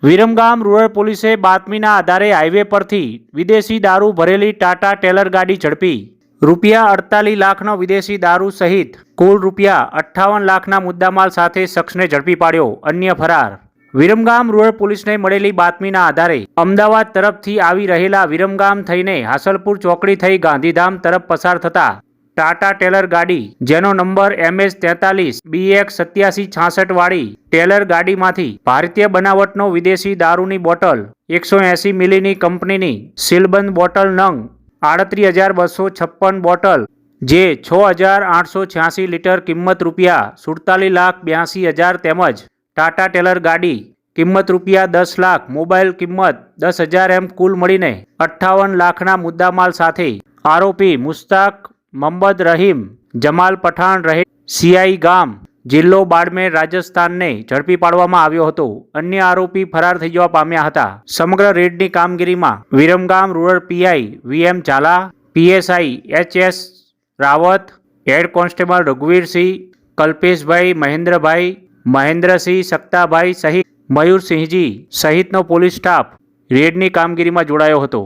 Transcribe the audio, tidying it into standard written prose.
Viramgam rural પોલીસે બાતમીના આધારે હાઈવે પરથી વિદેશી દારૂ ભરેલી ટાટા ટેલર ગાડી ઝડપી ₹48 લાખનો વિદેશી દારૂ સહિત કુલ ₹58 લાખના મુદ્દામાલ સાથે શખ્સને ઝડપી પાડ્યો. અન્ય ફરાર. વિરમગામ રૂરલ પોલીસને મળેલી બાતમીના આધારે અમદાવાદ તરફથી આવી રહેલા વિરમગામ થઈને હાસલપુર ચોકડી થઈ ગાંધીધામ તરફ પસાર થતા ટાટા ટેલર ગાડી જેનો નંબર MS43 BX 8766 વાળી ટેલર ગાડીમાંથી ભારતીય બનાવટનો વિદેશી દારૂની બોટલ 180 મિલીની કંપનીની સીલબંધ બોટલ નંગ 38,256 બોટલ જે 6,886 લીટર કિંમત ₹47,82,000 તેમજ ટાટા ટેલર ગાડી કિંમત ₹10 લાખ મોબાઈલ કિંમત 10,000 એમ કુલ મળીને 58 લાખના મુદ્દામાલ સાથે આરોપી મુસ્તાક મોહમ્મદ રહીમ જમાલ પઠાણ રહે સિયાઈ ગામ જિલ્લો બાડમેર રાજસ્થાનને ઝડપી પાડવામાં આવ્યો હતો. અન્ય આરોપી ફરાર થઈ જવા પામ્યા હતા. સમગ્ર રેડની કામગીરીમાં Viramgam rural PI VM Zala, PSI HS Rawat, head constable Raghuvirsinh, Kalpeshbhai Mahendrabhai, Mahendrasinh Saktabhai સહિત મયુરસિંહજી સહિતનો પોલીસ સ્ટાફ રેડની કામગીરીમાં જોડાયો હતો.